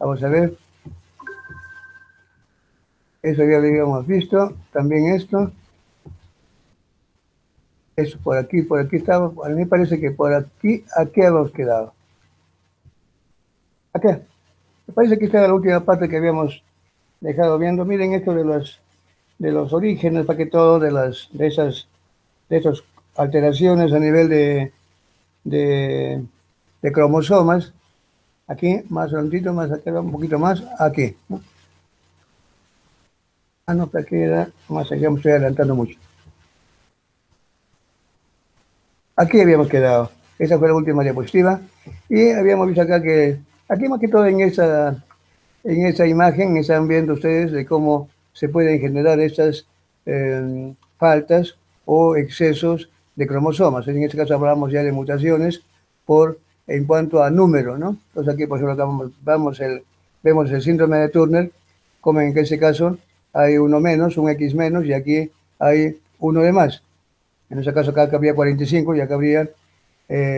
Vamos a ver. Eso ya lo habíamos visto. También esto. Eso por aquí estaba. A mí me parece que por aquí habíamos quedado. Acá. Me parece que esta era la última parte que habíamos dejado viendo. Miren esto de los orígenes, para que todo, de esas alteraciones a nivel de, de cromosomas. Aquí, más tantito, más acá, un poquito más, aquí, ¿no? Ah, no, pero aquí era más allá, me estoy adelantando mucho. Aquí habíamos quedado. Esa fue la última diapositiva. Y habíamos visto acá que, aquí más que todo en esa imagen, están viendo ustedes de cómo se pueden generar estas faltas o excesos de cromosomas. En este caso hablamos ya de mutaciones en cuanto a número, ¿no? Entonces aquí, por ejemplo, acá vemos el síndrome de Turner, como en ese caso hay uno menos, un X menos, y aquí hay uno de más. En ese caso acá habría 45 y acá habría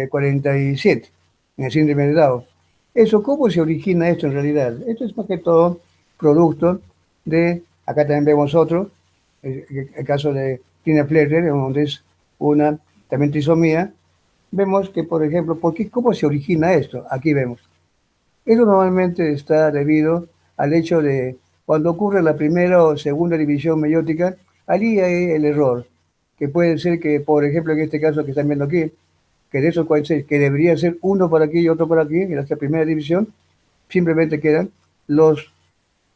47 en el síndrome de Down. Eso, ¿cómo se origina esto en realidad? Esto es más que todo producto acá también vemos otro, el caso de Tina Fletcher, donde es una también trisomía. Vemos que, por ejemplo, ¿cómo se origina esto? Aquí vemos. Eso normalmente está debido al hecho de cuando ocurre la primera o segunda división meiótica, allí hay el error, que puede ser que, por ejemplo, en este caso que están viendo aquí, que de esos 46, que debería ser uno por aquí y otro por aquí, en esta primera división, simplemente quedan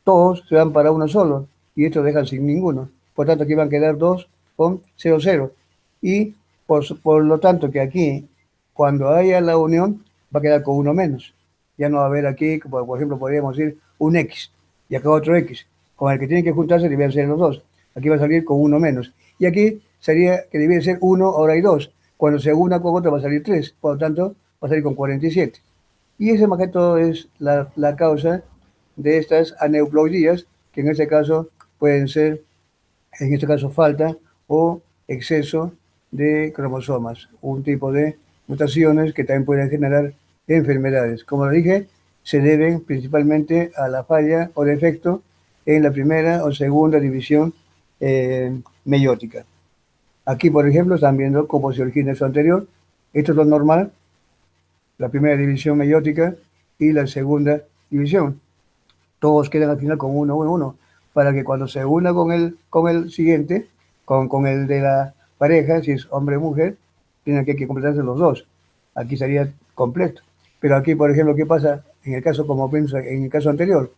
todos se van para uno solo, y estos dejan sin ninguno. Por tanto, aquí van a quedar dos con 0, 0. Y por lo tanto, que aquí, cuando haya la unión, va a quedar con uno menos. Ya no va a haber aquí, por ejemplo, podríamos decir un X, y acá otro X. Con el que tienen que juntarse deberían ser los dos. Aquí va a salir con uno menos. Y aquí sería que debería ser uno, ahora hay dos. Cuando se una con otro va a salir 3, por lo tanto va a salir con 47. Y ese más que todo es la causa de estas aneuploidías, que en este caso pueden ser, en este caso falta o exceso de cromosomas, un tipo de mutaciones que también pueden generar enfermedades. Como lo dije, se deben principalmente a la falla o defecto en la primera o segunda división meiótica. Aquí, por ejemplo, están viendo cómo se origina eso anterior. Esto es lo normal, la primera división meiótica y la segunda división. Todos quedan al final con uno, uno, uno, para que cuando se una con el siguiente, con el de la pareja, si es hombre o mujer, tienen que completarse los dos. Aquí sería completo. Pero aquí, por ejemplo, ¿qué pasa? En el caso, como pienso, en el caso anterior,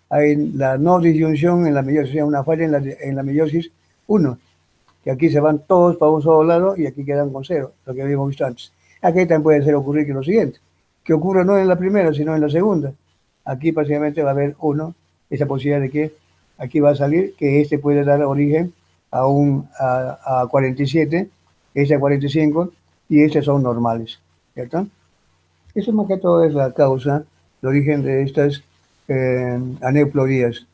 hay la no disyunción en la meiosis, o sea, una falla en la meiosis 1, que aquí se van todos para un solo lado y aquí quedan con 0, lo que habíamos visto antes. Aquí también puede ser ocurrir que lo siguiente, que ocurra no en la primera, sino en la segunda. Aquí básicamente va a haber esa posibilidad de que aquí va a salir que este puede dar origen a 47, este a 45 y estos son normales, ¿cierto? Eso más que todo es la causa, el origen de estas aneuploidías.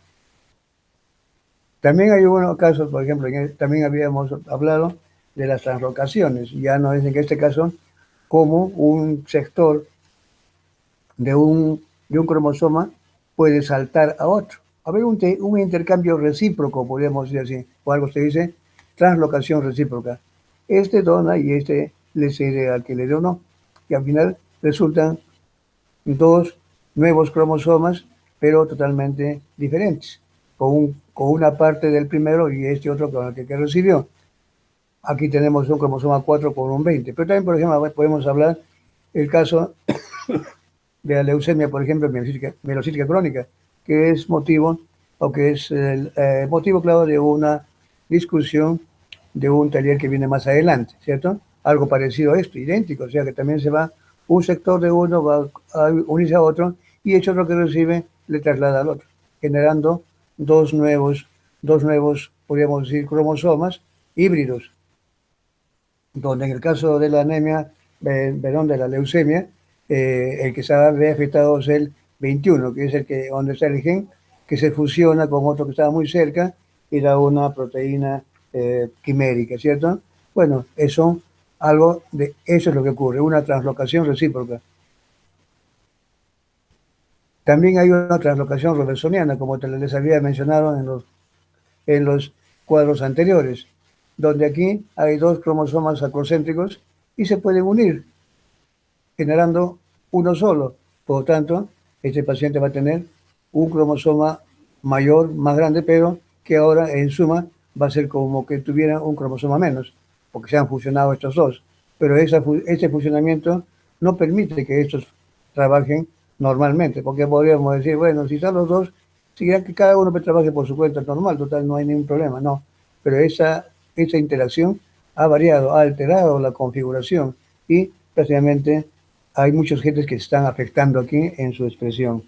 También hay unos casos, por ejemplo, también habíamos hablado de las translocaciones. Ya no es en este caso como un sector de un cromosoma puede saltar a otro. A ver, un intercambio recíproco, podríamos decir así, o algo se dice translocación recíproca. Este dona y este le cede al que le donó. Y al final resultan dos nuevos cromosomas, pero totalmente diferentes, con una parte del primero y este otro con el que recibió. Aquí tenemos un cromosoma 4 con un 20. Pero también, por ejemplo, podemos hablar el caso de la leucemia, por ejemplo, mielocítica crónica, que es motivo, o que es el motivo, claro, de una discusión de un taller que viene más adelante, ¿cierto? Algo parecido a esto, idéntico, o sea que también se va, un sector de uno va a unirse a otro y hecho lo que recibe le traslada al otro, generando dos nuevos, podríamos decir, cromosomas híbridos, donde en el caso de la anemia, perdón, de la leucemia, el que se ve afectado es el 21, que es donde está el gen que se fusiona con otro que estaba muy cerca y da una proteína quimérica, ¿cierto? Bueno, eso es lo que ocurre, una translocación recíproca. También hay una translocación robertsoniana, como te les había mencionado en los cuadros anteriores, donde aquí hay dos cromosomas acrocéntricos y se pueden unir, generando uno solo. Por lo tanto, este paciente va a tener un cromosoma mayor, más grande, pero que ahora en suma va a ser como que tuviera un cromosoma menos, porque se han fusionado estos dos. Pero ese funcionamiento no permite que estos trabajen normalmente, porque podríamos decir, bueno, si están los dos, si que cada uno trabaje por su cuenta normal, total, no hay ningún problema, no. Pero esa interacción ha variado, ha alterado la configuración y prácticamente hay muchos genes que se están afectando aquí en su expresión.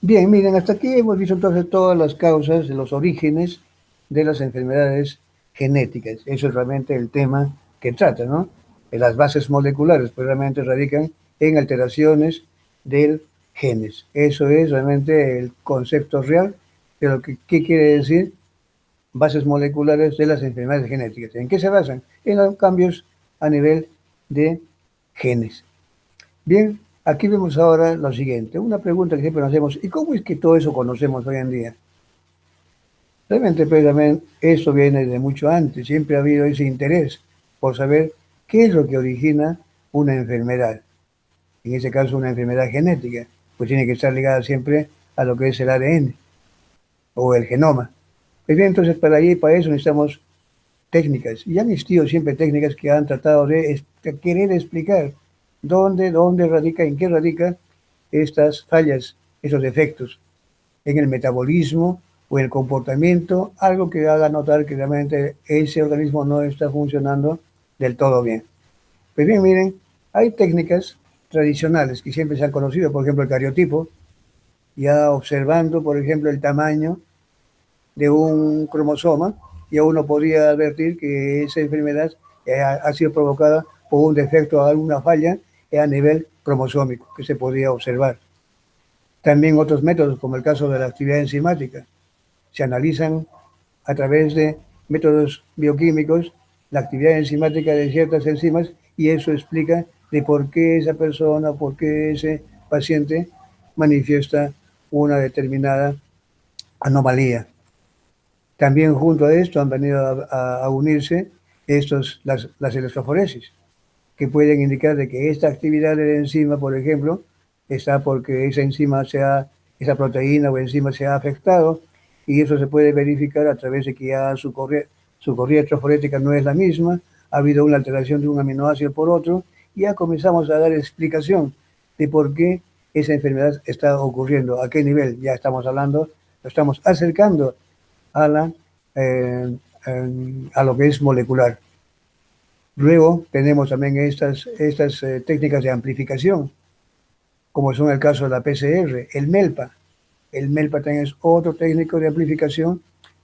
Bien, miren, hasta aquí hemos visto entonces todas las causas, los orígenes de las enfermedades genéticas. Eso es realmente el tema que trata, ¿no? Las bases moleculares, pues realmente radican en alteraciones del genes. Eso es realmente el concepto real de lo que ¿qué quiere decir bases moleculares de las enfermedades genéticas? ¿En qué se basan? En los cambios a nivel de genes. Bien, aquí vemos ahora lo siguiente, una pregunta que siempre nos hacemos, ¿y cómo es que todo eso conocemos hoy en día? Realmente, pues, también esto viene de mucho antes, siempre ha habido ese interés por saber qué es lo que origina una enfermedad, en ese caso una enfermedad genética, pues tiene que estar ligada siempre a lo que es el ADN o el genoma. Pues bien, entonces para eso necesitamos técnicas, y han existido siempre técnicas que han tratado de querer explicar dónde radica, en qué radica estas fallas, esos defectos en el metabolismo o en el comportamiento, algo que haga notar que realmente ese organismo no está funcionando del todo bien. Pues bien, miren, hay técnicas tradicionales que siempre se han conocido, por ejemplo, el cariotipo, ya observando, por ejemplo, el tamaño de un cromosoma, ya uno podría advertir que esa enfermedad ha sido provocada por un defecto, alguna falla a nivel cromosómico que se podría observar. También otros métodos, como el caso de la actividad enzimática, se analizan a través de métodos bioquímicos la actividad enzimática de ciertas enzimas y eso explica de por qué esa persona, por qué ese paciente manifiesta una determinada anomalía. También junto a esto han venido a unirse las electroforesis, que pueden indicar de que esta actividad de la enzima, por ejemplo, está porque esa proteína o enzima se ha afectado y eso se puede verificar a través de que ya su corrida electroforética no es la misma, ha habido una alteración de un aminoácido por otro y ya comenzamos a dar explicación de por qué esa enfermedad está ocurriendo, a qué nivel. Ya estamos hablando, lo estamos acercando a, la, eh, a lo que es molecular. Luego tenemos también estas técnicas de amplificación, como son el caso de la PCR, el MELPA. El MELPA también es otro técnico de amplificación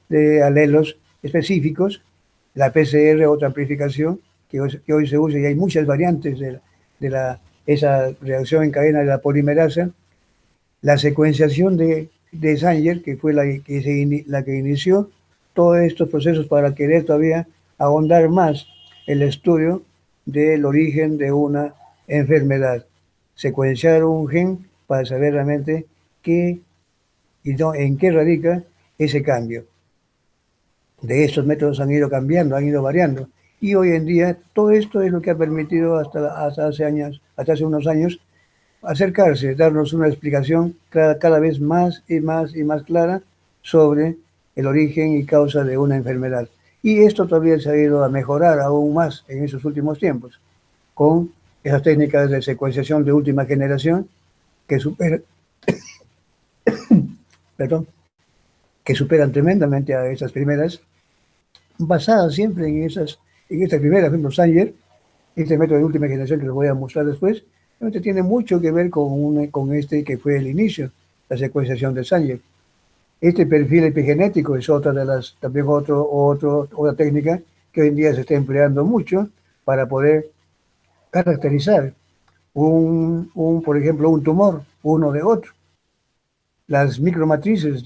de alelos específicos. La PCR, otra amplificación que hoy se usa y hay muchas variantes esa reacción en cadena de la polimerasa. La secuenciación de Sanger, que fue la que inició todos estos procesos para querer todavía ahondar más el estudio del origen de una enfermedad. Secuenciar un gen para saber realmente qué y en qué radica ese cambio. De estos métodos han ido cambiando, han ido variando. Y hoy en día todo esto es lo que ha permitido hasta hace unos años, acercarse, darnos una explicación cada vez más y más y más clara sobre el origen y causa de una enfermedad. Y esto todavía se ha ido a mejorar aún más en esos últimos tiempos, con esas técnicas de secuenciación de última generación que superan, perdón, que superan tremendamente a esas primeras, basadas siempre en estas primeras, por ejemplo, Sanger, este método de última generación que les voy a mostrar después, realmente tiene mucho que ver con este que fue el inicio, la secuenciación de Sanger. Este perfil epigenético es también otra técnica que hoy en día se está empleando mucho para poder caracterizar por ejemplo, un tumor, uno de otro. Las micromatrices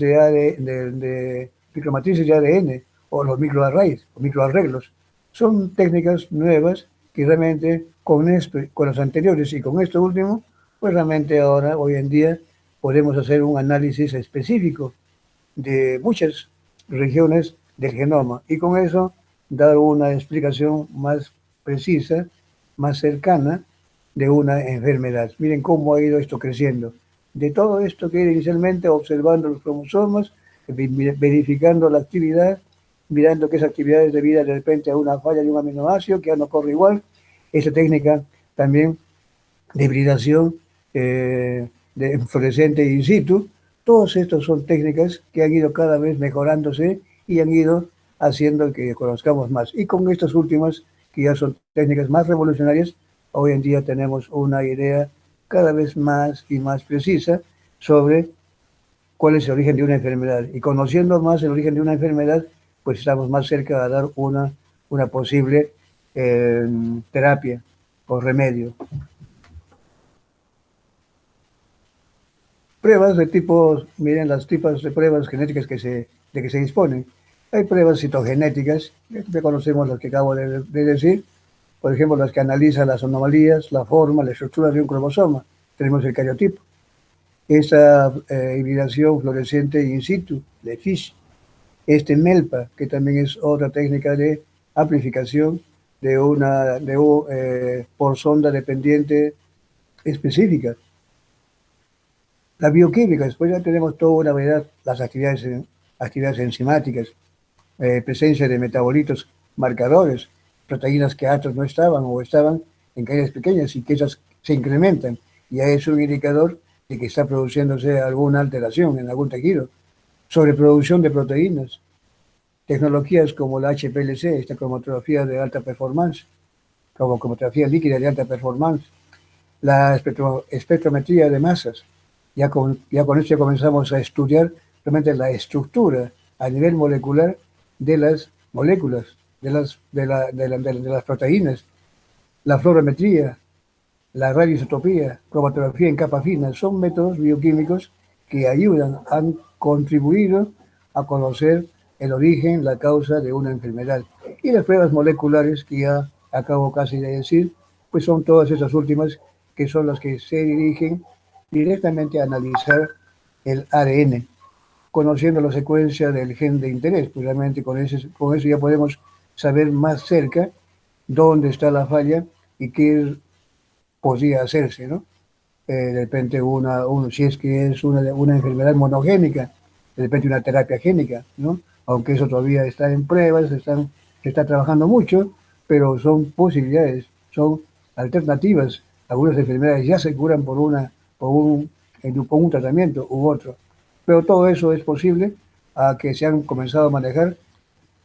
micromatrices de ADN o los microarrays o microarreglos son técnicas nuevas que realmente con esto, con los anteriores y con esto último, pues realmente ahora, hoy en día, podemos hacer un análisis específico de muchas regiones del genoma y con eso dar una explicación más precisa, más cercana de una enfermedad. Miren cómo ha ido esto creciendo. De todo esto que era inicialmente observando los cromosomas, verificando la actividad, mirando que esa actividad es debida de repente a una falla de un aminoácido que ya no corre igual. Esa técnica también de hibridación de fluorescente in situ. Todos estos son técnicas que han ido cada vez mejorándose y han ido haciendo que conozcamos más. Y con estas últimas, que ya son técnicas más revolucionarias, hoy en día tenemos una idea cada vez más y más precisa sobre cuál es el origen de una enfermedad. Y conociendo más el origen de una enfermedad, pues estamos más cerca de dar una posible terapia o remedio. Pruebas de tipos, miren las tipos de pruebas genéticas de que se disponen. Hay pruebas citogenéticas, ya conocemos las que acabo de decir, por ejemplo, las que analizan las anomalías, la forma, la estructura de un cromosoma. Tenemos el cariotipo. Esa hibridación fluorescente in situ, de FISH. Este MELPA, que también es otra técnica de amplificación por sonda dependiente específica. La bioquímica, después ya tenemos toda una variedad, las actividades enzimáticas, presencia de metabolitos marcadores, proteínas que antes no estaban o estaban en cantidades pequeñas y que esas se incrementan. Y es un indicador de que está produciéndose alguna alteración en algún tejido. Sobreproducción de proteínas, tecnologías como la HPLC, esta cromatografía de alta performance, como cromatografía líquida de alta performance, la espectrometría de masas. Ya con esto ya comenzamos a estudiar realmente la estructura a nivel molecular de las moléculas, de las proteínas, la fluorometría, la radioisotopía, cromatografía en capa fina, son métodos bioquímicos que ayudan, han contribuido a conocer el origen, la causa de una enfermedad. Y las pruebas moleculares, que ya acabo casi de decir, pues son todas esas últimas que son las que se dirigen directamente a analizar el ADN, conociendo la secuencia del gen de interés. Pues realmente con eso ya podemos saber más cerca dónde está la falla y qué podría hacerse, ¿no? De repente si es que es una enfermedad monogénica, de repente una terapia génica, ¿no? Aunque eso todavía está en pruebas, se está trabajando mucho, pero son posibilidades, son alternativas. Algunas enfermedades ya se curan por un tratamiento u otro, pero todo eso es posible a que se han comenzado a manejar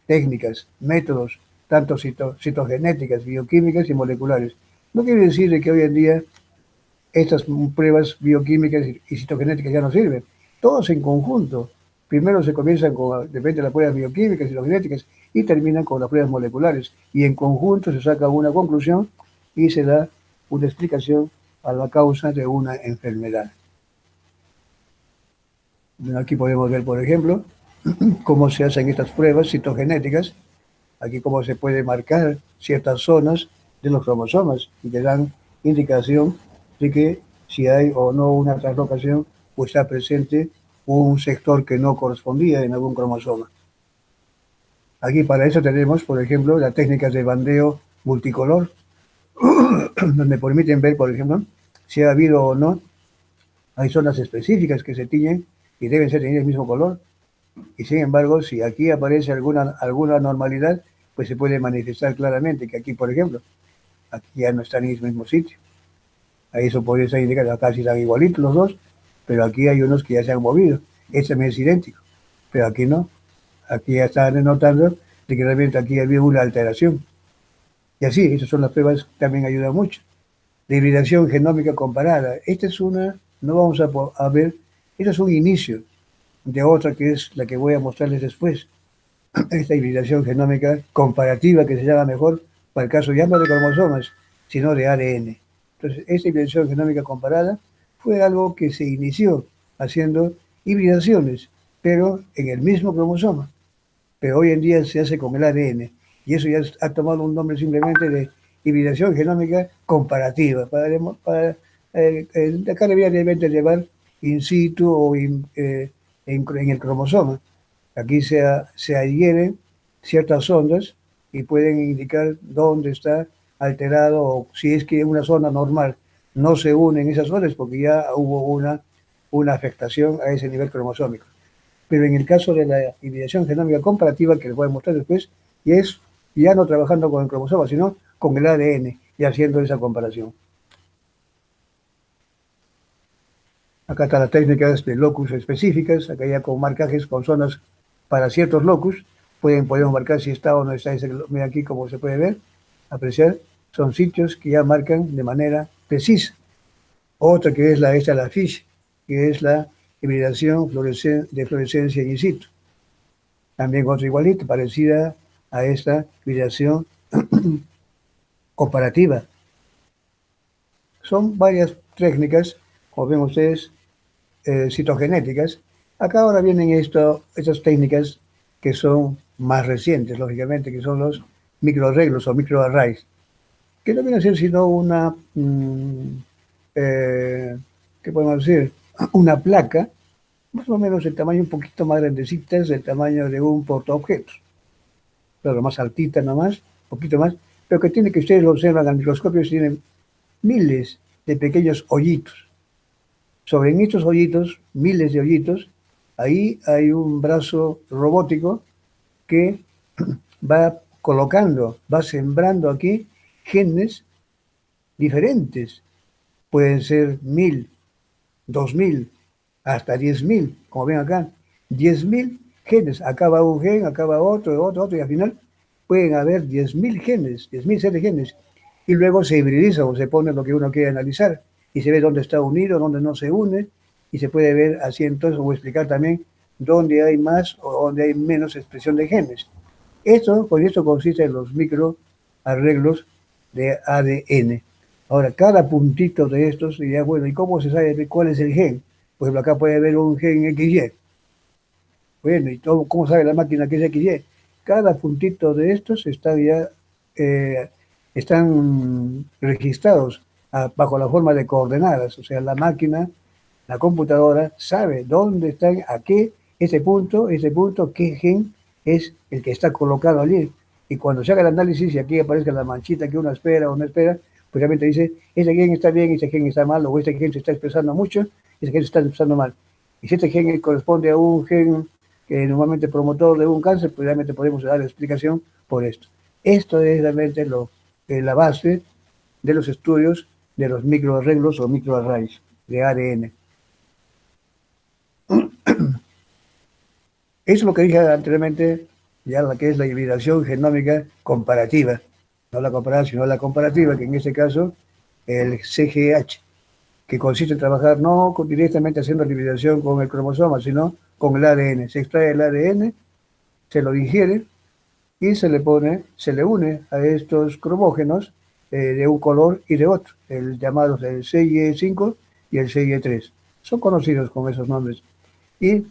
técnicas, métodos, tanto citogenéticas, bioquímicas y moleculares. No quiere decir de que hoy en día estas pruebas bioquímicas y citogenéticas ya no sirven. Todos en conjunto. Primero se comienzan con, depende de las pruebas bioquímicas y citogenéticas y terminan con las pruebas moleculares. Y en conjunto se saca una conclusión y se da una explicación a la causa de una enfermedad. Aquí podemos ver, por ejemplo, cómo se hacen estas pruebas citogenéticas. Aquí cómo se puede marcar ciertas zonas de los cromosomas y te dan indicación de que si hay o no una translocación o está presente un sector que no correspondía en algún cromosoma. Aquí para eso tenemos, por ejemplo, las técnicas de bandeo multicolor, donde permiten ver, por ejemplo, si ha habido o no, hay zonas específicas que se tiñen y deben ser tener el mismo color. Y sin embargo, si aquí aparece alguna anormalidad, pues se puede manifestar claramente que aquí, por ejemplo, aquí ya no están en el mismo sitio. Ahí eso podría ser indicado, acá sí están igualitos los dos, pero aquí hay unos que ya se han movido. Este me es idéntico, pero aquí no. Aquí ya están notando de que realmente aquí había una alteración. Y así, esas son las pruebas que también ayudan mucho. De hibridación genómica comparada. Esta es una, no vamos a ver, este es un inicio de otra que es la que voy a mostrarles después. Esta hibridación genómica comparativa, que se llama mejor, para el caso ya no de cromosomas, sino de ADN. Entonces, esta hibridación genómica comparada fue algo que se inició haciendo hibridaciones, pero en el mismo cromosoma. Pero hoy en día se hace con el ADN. Y eso ya ha tomado un nombre simplemente de hibridación genómica comparativa, acá debería llevar in situ o en el cromosoma. Aquí se adhieren ciertas ondas y pueden indicar dónde está alterado o si es que una zona normal no se une en esas zonas porque ya hubo una afectación a ese nivel cromosómico. Pero en el caso de la hibridación genómica comparativa, que les voy a mostrar después, y es ya no trabajando con el cromosoma, sino con el ADN y haciendo esa comparación. Acá están las técnicas de locus específicas, acá ya con marcajes con zonas para ciertos locus, podemos marcar si está o no está ese, mira aquí como se puede ver, apreciar, son sitios que ya marcan de manera precisa. Otra que es la FISH, que es la hibridación de fluorescencia in situ. También otra igualita, parecida a esta hibridación comparativa. Son varias técnicas, como ven ustedes, citogenéticas. Acá ahora vienen estas técnicas que son más recientes, lógicamente, que son los microarreglos o microarrays, que no viene a ser sino ¿qué podemos decir? Una placa, más o menos el tamaño un poquito más grandecita, es el tamaño de un portaobjetos, pero más altita nomás, un poquito más, pero que tiene que ustedes lo observan al microscopio, tienen miles de pequeños hoyitos. Sobre estos hoyitos, miles de hoyitos, ahí hay un brazo robótico que va colocando, va sembrando aquí genes diferentes. Pueden ser 1000, 2000, hasta 10.000, como ven acá. 10.000 genes. Acá va un gen, acá va otro, y al final pueden haber 10.000 genes, 10.000 seres de genes. Y luego se hibridiza o se pone lo que uno quiere analizar y se ve dónde está unido, dónde no se une, y se puede ver así entonces, o explicar también dónde hay más o dónde hay menos expresión de genes. Con esto consiste en los microarreglos de ADN. Ahora, cada puntito de estos diría, bueno, ¿y cómo se sabe cuál es el gen? Por ejemplo, acá puede haber un gen XY. Bueno, ¿y cómo sabe la máquina que es XY? Cada puntito de estos están registrados bajo la forma de coordenadas. O sea, la máquina, la computadora, sabe dónde está, ese punto, qué gen es el que está colocado allí. Y cuando se haga el análisis y aquí aparezca la manchita que uno espera o no espera, pues realmente dice, ese gen está bien, ese gen está mal, o este gen se está expresando mucho, ese gen se está expresando mal. Y si este gen corresponde a un gen que normalmente promotor de un cáncer, pues realmente podemos dar explicación por esto. Esto es realmente la base de los estudios de los microarreglos o microarrays de ADN. Eso es lo que dije anteriormente, ya la que es la hibridación genómica comparativa. No la comparada, sino la comparativa, que en este caso el CGH, que consiste en trabajar no directamente haciendo la hibridación con el cromosoma, sino con el ADN. Se extrae el ADN, se lo digiere y se le une a estos cromógenos de un color y de otro, el llamado el CY5 y el CY3. Son conocidos con esos nombres. Y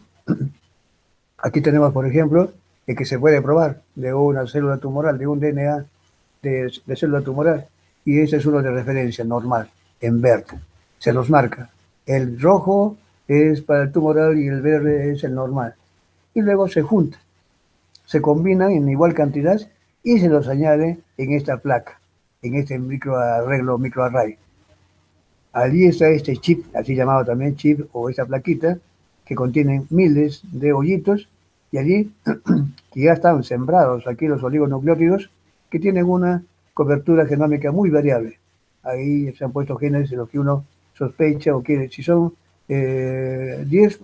aquí tenemos, por ejemplo, el que se puede probar de una célula tumoral, de un DNA de célula tumoral, y ese es uno de referencia normal, en verde. Se los marca. El rojo es para el tumoral y el verde es el normal. Y luego se junta, se combinan en igual cantidad y se los añade en esta placa, en este microarreglo, microarray. Allí está este chip, así llamado también chip, o esta plaquita, que contiene miles de hoyitos, y allí que ya están sembrados aquí los oligonucleótidos, que tienen una cobertura genómica muy variable. Ahí se han puesto genes de lo que uno sospecha o quiere. Si son 10,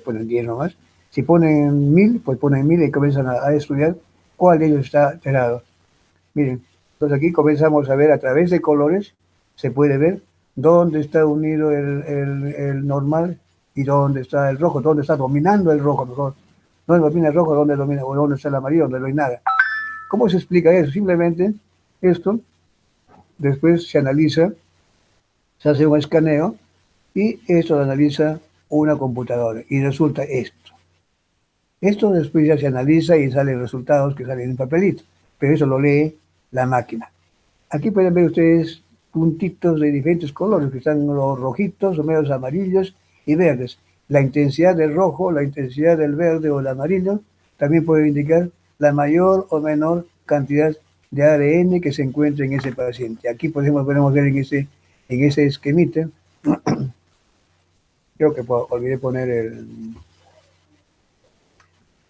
ponen 10 nomás. Si ponen 1000, pues ponen 1000 y comienzan a estudiar cuál de ellos está alterado. Miren, entonces aquí comenzamos a ver a través de colores, se puede ver dónde está unido el normal y dónde está el rojo, dónde está dominando el rojo, mejor. ¿Dónde domina el rojo? ¿Dónde domina? O dónde está el amarillo, donde no hay nada. ¿Cómo se explica eso? Simplemente esto, después se analiza, se hace un escaneo y esto lo analiza una computadora y resulta esto. Esto después ya se analiza y salen resultados que salen en papelito, pero eso lo lee la máquina. Aquí pueden ver ustedes puntitos de diferentes colores, que están los rojitos, o medios amarillos y verdes. La intensidad del rojo, la intensidad del verde o el amarillo también puede indicar la mayor o menor cantidad de ADN que se encuentra en ese paciente. Aquí, por ejemplo, podemos ver en ese esquemita, creo que olvidé poner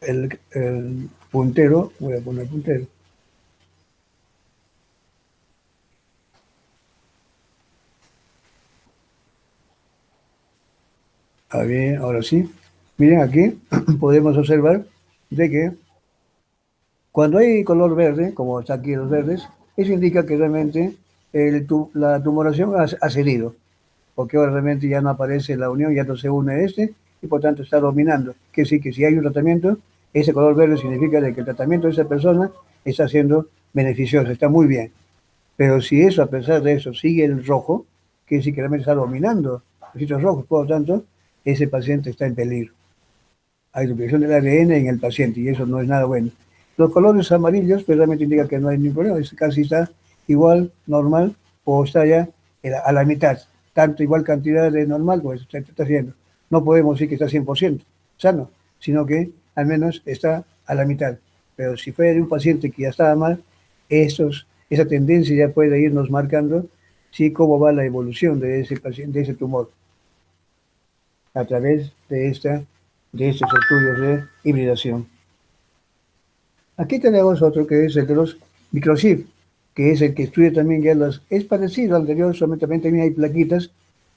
el puntero, voy a poner puntero. A ver, ahora sí. Miren aquí, podemos observar de que cuando hay color verde, como está aquí los verdes, eso indica que realmente la tumoración ha cedido, porque ahora realmente ya no aparece la unión, ya no se une este, y por tanto está dominando. Que sí, que si hay un tratamiento, ese color verde significa de que el tratamiento de esa persona está siendo beneficioso, está muy bien. Pero si eso, a pesar de eso, sigue el rojo, que sí que realmente está dominando los sitios rojos, por lo tanto, ese paciente está en peligro. Hay duplicación del ADN en el paciente y eso no es nada bueno. Los colores amarillos pues, realmente indican que no hay ningún problema, es casi está igual, normal, o está ya a la mitad, tanto igual cantidad de normal, pues está haciendo. No podemos decir que está 100% sano, sino que al menos está a la mitad. Pero si fuera de un paciente que ya estaba mal, esa tendencia ya puede irnos marcando sí, cómo va la evolución de ese paciente, de ese tumor a través de estos estudios de hibridación. Aquí tenemos otro que es el de los microchip, que es el que estudia también ya las... Es parecido al anterior, solamente también hay plaquitas,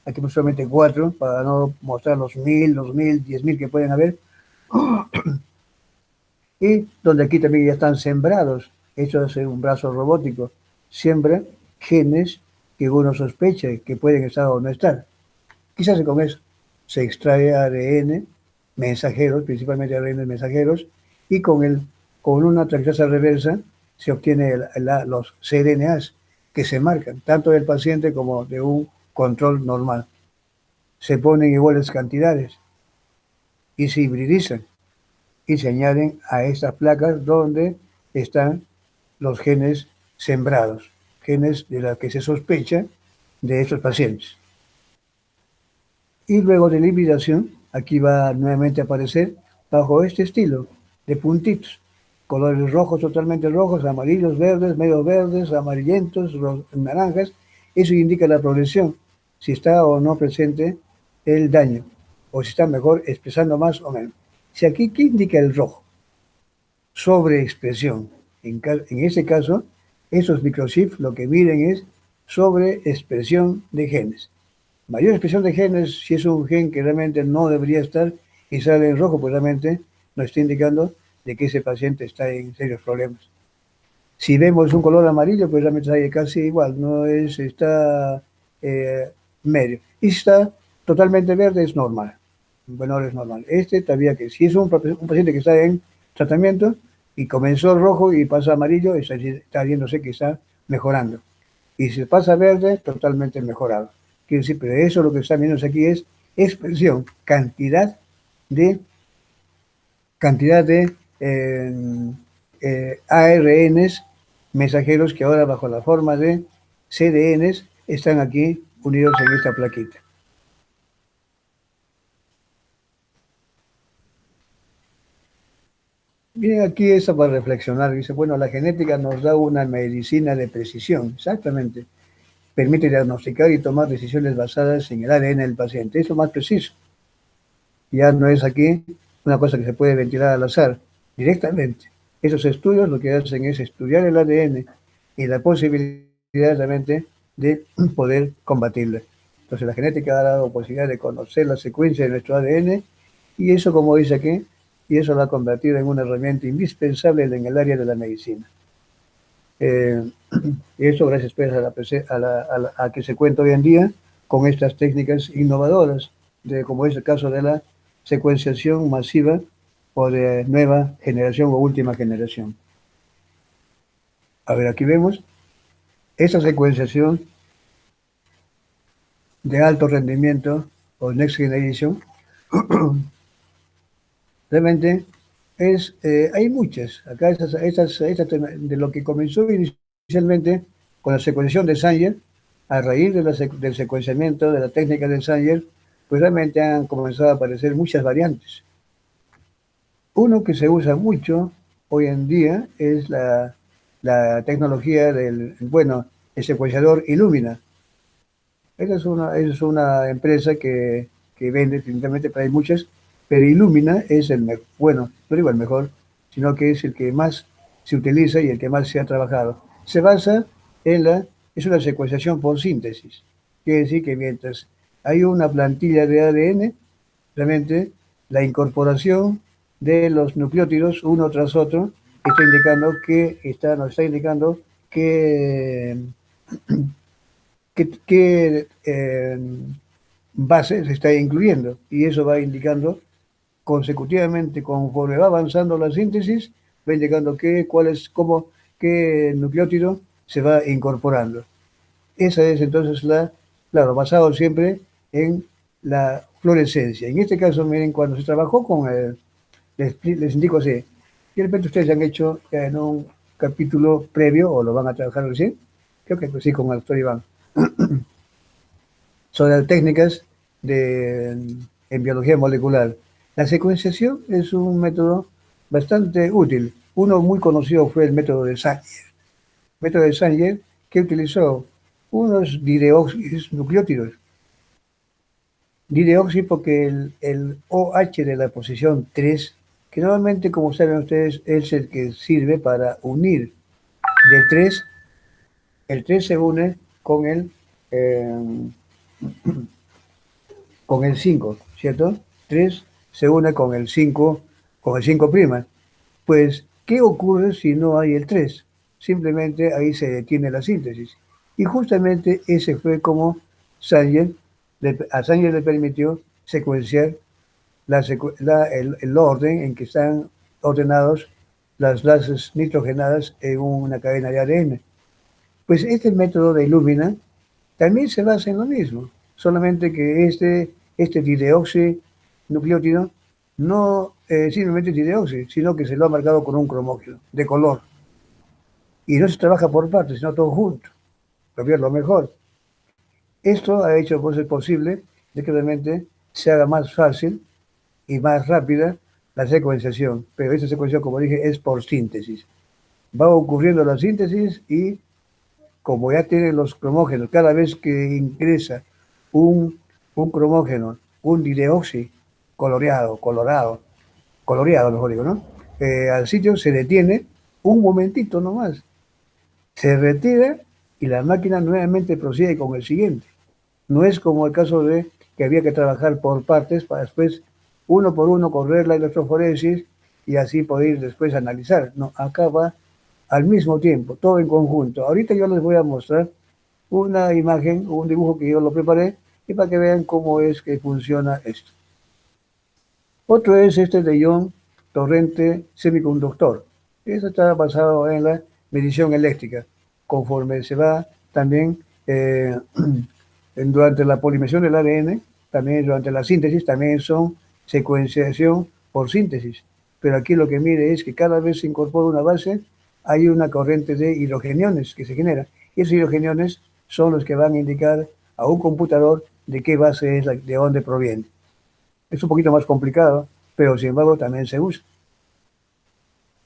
aquí solamente cuatro, para no mostrar los 1000, 2000, 10.000 que pueden haber, y donde aquí también ya están sembrados, hecho es un brazo robótico, siembra genes que uno sospecha que pueden estar o no estar. Quizás con eso se extrae ADN mensajeros, principalmente ADN mensajeros, y con una transcriptasa reversa se obtiene los cDNAs que se marcan, tanto del paciente como de un control normal. Se ponen iguales cantidades y se hibridizan y se añaden a estas placas donde están los genes sembrados, genes de los que se sospecha de estos pacientes. Y luego de la hibridación, aquí va nuevamente a aparecer bajo este estilo de puntitos, colores rojos, totalmente rojos, amarillos, verdes, medio verdes, amarillentos, naranjas. Eso indica la progresión, si está o no presente el daño, o si está mejor expresando más o menos. Si aquí, ¿qué indica el rojo? Sobreexpresión. En ese caso, esos microchips lo que miden es sobreexpresión de genes. Mayor expresión de genes, si es un gen que realmente no debería estar y sale en rojo, pues realmente nos está indicando de que ese paciente está en serios problemas. Si vemos un color amarillo, pues realmente está casi igual, no es, está medio. Y si está totalmente verde, es normal. Bueno, es normal. Este todavía que si es un paciente que está en tratamiento y comenzó rojo y pasa a amarillo, está viéndose que está mejorando. Y si pasa a verde, totalmente mejorado. Quiere decir, pero eso lo que está viendo aquí es expresión, de, cantidad de ARNs mensajeros que ahora bajo la forma de CDNs están aquí unidos en esta plaquita. Bien, aquí eso para reflexionar. Dice, bueno, la genética nos da una medicina de precisión, exactamente. Permite diagnosticar y tomar decisiones basadas en el ADN del paciente. Eso es más preciso. Ya no es aquí una cosa que se puede ventilar al azar, directamente. Esos estudios lo que hacen es estudiar el ADN y la posibilidad realmente de poder combatirlo. Entonces la genética ha dado posibilidad de conocer la secuencia de nuestro ADN y eso, como dice aquí, y eso lo ha convertido en una herramienta indispensable en el área de la medicina. Y eso gracias pues, a que se cuenta hoy en día con estas técnicas innovadoras, como es el caso de la secuenciación masiva o de nueva generación o última generación. A ver, aquí vemos esta secuenciación de alto rendimiento o Next Generation. Realmente hay muchas. Acá de lo que comenzó inicialmente con la secuenciación de Sanger, a raíz de del secuenciamiento de la técnica de Sanger, pues realmente han comenzado a aparecer muchas variantes. Uno que se usa mucho hoy en día es la tecnología del, bueno, el secuenciador Illumina. Esa es una empresa que vende definitivamente, pero hay muchas, pero Illumina es el mejor, bueno, no digo el mejor, sino que es el que más se utiliza y el que más se ha trabajado. Se basa en es una secuenciación por síntesis. Quiere decir que mientras hay una plantilla de ADN, realmente la incorporación de los nucleótidos uno tras otro está indicando nos está indicando que qué base se está incluyendo y eso va indicando consecutivamente conforme va avanzando la síntesis, va indicando qué nucleótido se va incorporando. Esa es entonces claro, basado siempre en la fluorescencia. En este caso, miren, cuando se trabajó les indico así, de repente ustedes han hecho en un capítulo previo o lo van a trabajar recién, creo que sí, con el doctor Iván, sobre técnicas en biología molecular. La secuenciación es un método bastante útil. Uno muy conocido fue el método de Sanger. El método de Sanger que utilizó unos dideoxinucleótidos. Dideoxi porque el OH de la posición 3, que normalmente, como saben ustedes, es el que sirve para unir de 3, el 3 se une con el 5, ¿cierto? 3 se une con el 5 prima. Pues, ¿qué ocurre si no hay el 3? Simplemente ahí se detiene la síntesis. Y justamente ese fue como a Sanger le permitió secuenciar el orden en que están ordenados las bases nitrogenadas en una cadena de ADN. Pues este método de Illumina también se basa en lo mismo, solamente que este dideoxinucleótido no simplemente dideoxi, sino que se lo ha marcado con un cromógeno de color. Y no se trabaja por partes, sino todo junto, para ver lo mejor. Esto ha hecho pues, posible de que realmente se haga más fácil y más rápida la secuenciación. Pero esta secuenciación, como dije, es por síntesis. Va ocurriendo la síntesis y como ya tienen los cromógenos, cada vez que ingresa un cromógeno, un dideoxi coloreado, mejor digo, ¿no? Al sitio se detiene un momentito nomás, se retira y la máquina nuevamente prosigue con el siguiente. No es como el caso de que había que trabajar por partes para después, uno por uno, correr la electroforesis y así poder después analizar. No, acá va al mismo tiempo, todo en conjunto. Ahorita yo les voy a mostrar una imagen, un dibujo que yo lo preparé y para que vean cómo es que funciona esto. Otro es este de John Torrente Semiconductor. Esto está basado en la medición eléctrica. Conforme se va también durante la polimería del ADN, también durante la síntesis, también son secuenciación por síntesis. Pero aquí lo que mire es que cada vez se incorpora una base, hay una corriente de hidrogeniones que se genera. Y esos hidrogeniones son los que van a indicar a un computador de qué base es, de dónde proviene. Es un poquito más complicado, pero sin embargo también se usa.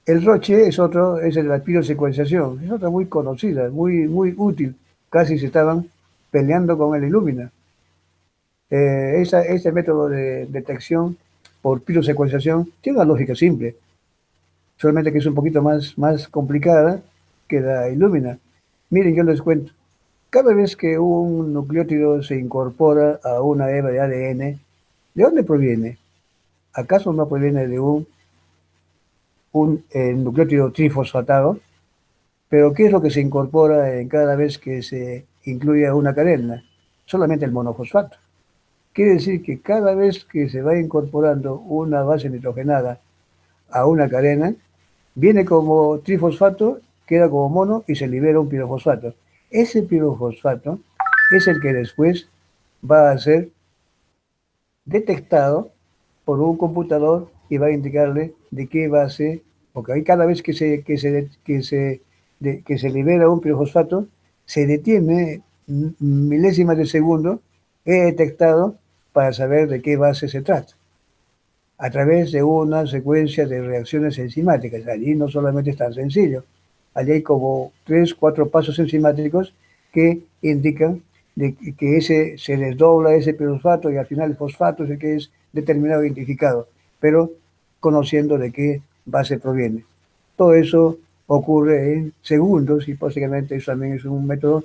El Roche es otro, es el de la pirosecuenciación, es otra muy conocida, muy útil. Casi se estaban peleando con el Illumina. Este método de detección por pirosecuenciación tiene una lógica simple, solamente que es un poquito más complicada que la Illumina. Miren, yo les cuento. Cada vez que un nucleótido se incorpora a una hebra de ADN, ¿de dónde proviene? ¿Acaso no proviene de un nucleótido trifosfatado? Pero ¿qué es lo que se incorpora en cada vez que se incluye a una cadena? Solamente el monofosfato. Quiere decir que cada vez que se va incorporando una base nitrogenada a una cadena, viene como trifosfato, queda como mono y se libera un pirofosfato. Ese pirofosfato es el que después va a ser detectado por un computador y va a indicarle de qué base, porque ahí cada vez que se libera un pirofosfato, se detiene milésimas de segundo, he detectado para saber de qué base se trata, a través de una secuencia de reacciones enzimáticas. Allí no solamente es tan sencillo, allí hay como 3, 4 pasos enzimáticos que indican de que ese se desdobla ese pirosfato y al final el fosfato es el que es determinado e identificado, pero conociendo de qué base proviene. Todo eso ocurre en segundos y básicamente eso también es un método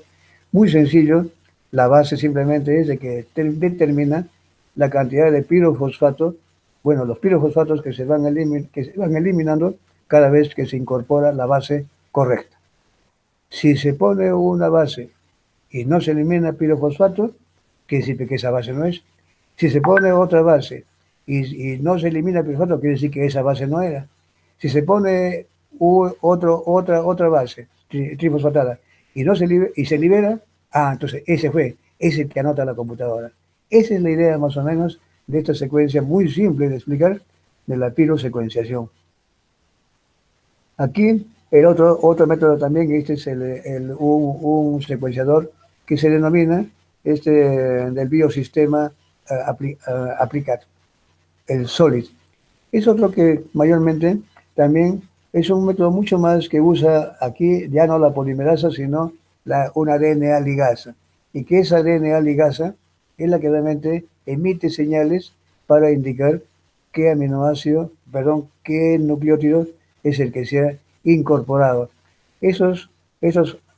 muy sencillo. La base simplemente es de que determina la cantidad de pirofosfato, bueno, los pirofosfatos que se van eliminando cada vez que se incorpora la base correcta. Si se pone una base y no se elimina pirofosfato, quiere decir que esa base no es. Si se pone otra base y no se elimina pirofosfato, quiere decir que esa base no era. Si se pone otra base, trifosfatada, y, no se, y se libera, entonces ese fue, ese que anota la computadora. Esa es la idea más o menos de esta secuencia muy simple de explicar de la pirosecuenciación. Aquí el otro método también, este es un secuenciador que se denomina del biosistema aplicado, el SOLID. Es otro que mayormente también es un método mucho más que usa aquí ya no la polimerasa, sino una DNA ligasa. Y que esa DNA ligasa es la que realmente emite señales para indicar qué aminoácido, perdón, qué nucleótido es el que se ha incorporado. Esos,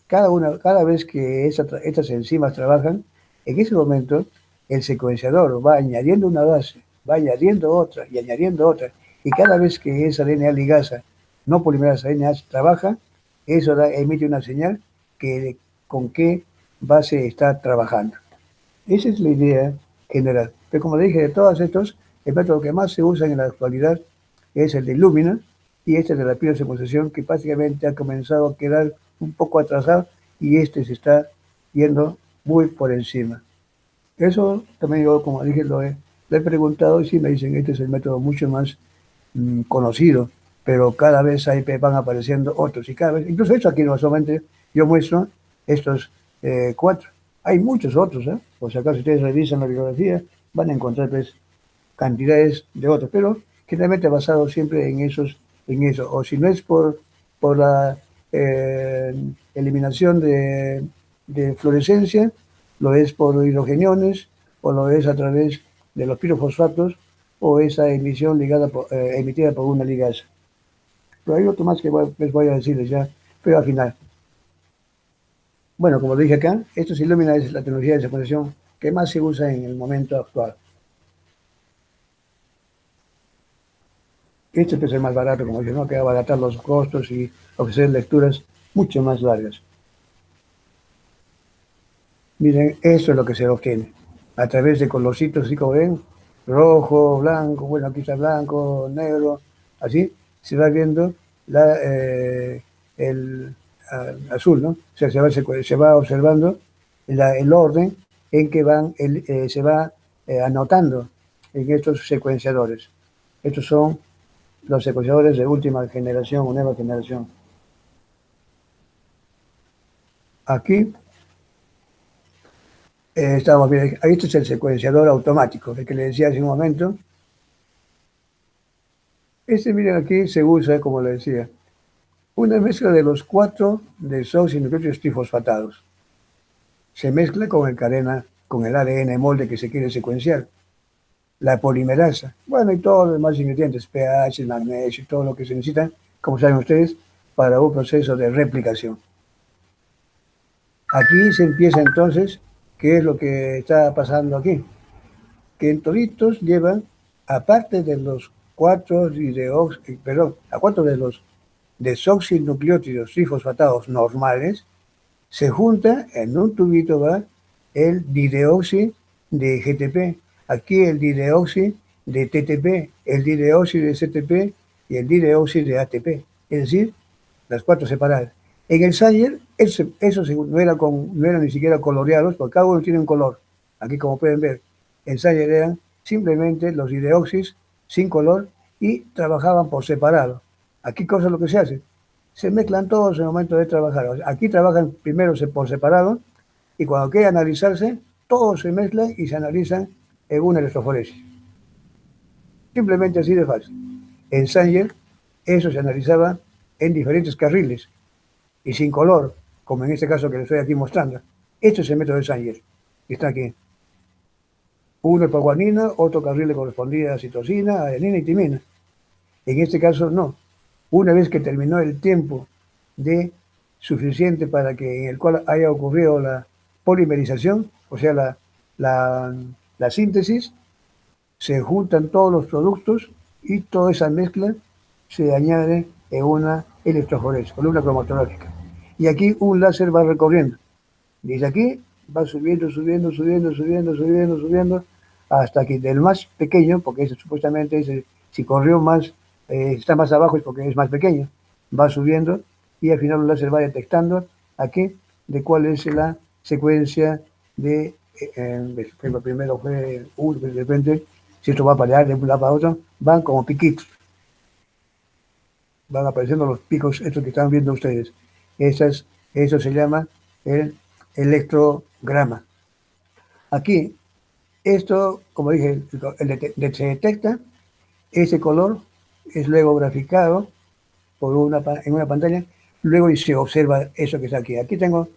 cada vez que estas enzimas trabajan, en ese momento el secuenciador va añadiendo una base, va añadiendo otra y añadiendo otra. Y cada vez que esa DNA ligasa, no polimerasa DNA, trabaja, eso emite una señal que con qué base está trabajando. Esa es la idea general. Pero como le dije, de todos estos, el método que más se usa en la actualidad es el de Illumina y este de la pirosecuenciación, que básicamente ha comenzado a quedar un poco atrasado y este se está yendo muy por encima. Eso también yo, como dije, lo he preguntado y sí me dicen, este es el método mucho más conocido, pero cada vez ahí van apareciendo otros y cada vez, incluso eso aquí no solamente yo muestro estos 4. Hay muchos otros, ¿eh? Por si acaso ustedes revisan la bibliografía, van a encontrar pues, cantidades de otros, pero generalmente basado siempre en eso. O si no es por la eh, eliminación de fluorescencia, lo es por hidrogeniones, o lo es a través de los pirofosfatos, o esa emisión emitida por una ligasa. Pero hay otro más que les voy a decirles ya, pero al final. Bueno, como dije acá, esto se ilumina es la tecnología de secuenciación que más se usa en el momento actual. Este es el más barato, como dije, ¿no? Que abaratar los costos y ofrecer lecturas mucho más largas. Miren, eso es lo que se obtiene. A través de colorcitos, así como ven, rojo, blanco, bueno, aquí está blanco, negro, así, se va viendo el azul, ¿no? O sea, se va observando el orden en que se va anotando en estos secuenciadores. Estos son los secuenciadores de última generación o nueva generación. Aquí estamos bien. Este es el secuenciador automático, el que le decía hace un momento. Este, miren, aquí se usa, como le decía, una mezcla de los 4 desoxinucleótidos trifosfatados. Se mezcla con con el ADN molde que se quiere secuenciar. La polimerasa. Bueno, y todos los demás ingredientes, pH, magnesio, todo lo que se necesita, como saben ustedes, para un proceso de replicación. Aquí se empieza entonces, ¿qué es lo que está pasando aquí? Que en toditos llevan, aparte de los 4 de los desoxinucleótidos trifosfatados normales, se junta en un tubito, ¿va? El dideoxi de GTP, aquí el dideoxi de TTP, el dideoxi de CTP y el dideoxi de ATP, es decir, las 4 separadas. En el Sanger, eso no eran ni siquiera coloreados, porque cada uno tiene un color. Aquí, como pueden ver, en Sanger eran simplemente los dideoxis sin color y trabajaban por separado. Aquí, cosa es lo que se hace. se mezclan todos en el momento de trabajar. O sea, aquí trabajan primero por separado y cuando queda analizarse, todos se mezclan y se analizan en una electroforesis. Simplemente así de fácil. En Sanger, eso se analizaba en diferentes carriles y sin color, como en este caso que les estoy aquí mostrando. Este es el método de Sanger, que está aquí. Uno es para guanina, otro carril le correspondía a citosina, adenina y timina. En este caso no. Una vez que terminó el tiempo de suficiente para que en el cual haya ocurrido la polimerización, o sea, la, la síntesis, se juntan todos los productos y toda esa mezcla se añade en una electroforesis, columna cromatológica. Y aquí un láser va recorriendo. Desde aquí va subiendo, subiendo, subiendo, subiendo, subiendo, subiendo, hasta que del más pequeño, porque ese supuestamente si corrió más, está más abajo es porque es más pequeño, va subiendo y al final el láser va detectando aquí de cuál es la secuencia de, primero fue uno, de repente, si esto va para allá, de un lado para otro, van como piquitos, van apareciendo los picos, estos que están viendo ustedes. Eso se llama el electrograma. Aquí, esto, como dije, se detecta, ese color es luego graficado en una pantalla, luego y se observa eso que está aquí. Aquí tengo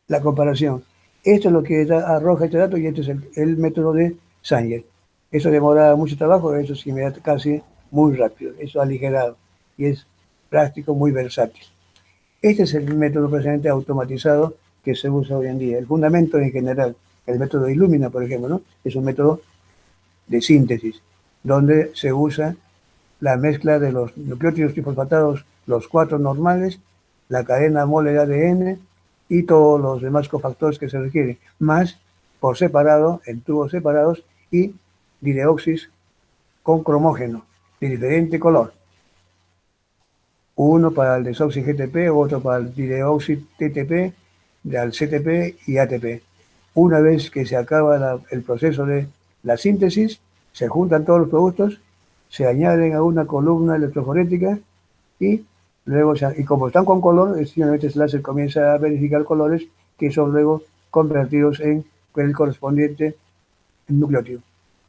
la comparación. Esto es lo que arroja este dato y este es el método de Sanger. Eso demora mucho trabajo, eso es inmediato, casi muy rápido, eso aligerado y es práctico, muy versátil. Este es el método precisamente automatizado que se usa hoy en día. El fundamento en general, el método de Illumina, por ejemplo, ¿no? Es un método de síntesis, donde se usa la mezcla de los nucleótidos trifosfatados, los cuatro normales, la cadena mole de ADN y todos los demás cofactores que se requieren, más por separado, en tubos separados, y dideoxis con cromógeno de diferente color. Uno para el desoxi GTP, otro para el dideoxi TTP, al CTP y ATP. Una vez que se acaba el proceso de la síntesis, se juntan todos los productos, se añaden a una columna electroforética y luego, y como están con color, simplemente el láser comienza a verificar colores que son luego convertidos en el correspondiente nucleótido.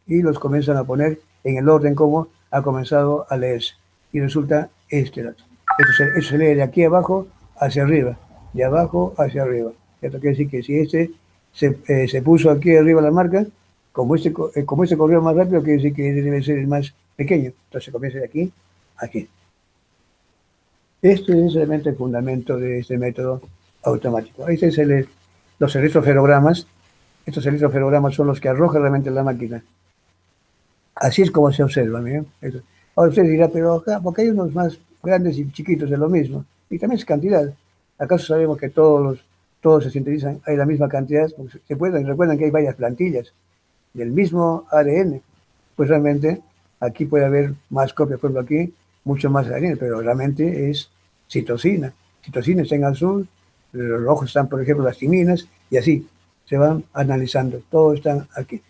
Y los comienzan a poner en el orden como ha comenzado a leerse. Y resulta este dato. Eso se lee de aquí abajo hacia arriba, de abajo hacia arriba. Esto quiere decir que si se puso aquí arriba la marca, como este corrió más rápido, quiere decir que debe ser el más pequeño. Entonces comienza de aquí a aquí. Este es realmente el fundamento de este método automático. Este es los electroferogramas. Estos electroferogramas son los que arroja realmente la máquina. Así es como se observa. ¿Bien? Ahora usted dirá, pero acá, porque hay unos más grandes y chiquitos de lo mismo. Y también es cantidad. ¿Acaso sabemos que todos se sintetizan, hay la misma cantidad? Recuerdan que hay varias plantillas del mismo ADN. Pues realmente aquí puede haber más copias, por ejemplo aquí, mucho más ADN, pero realmente es citosina. Citosina está en azul, los rojos están, por ejemplo, las timinas, y así se van analizando. Todos están aquí.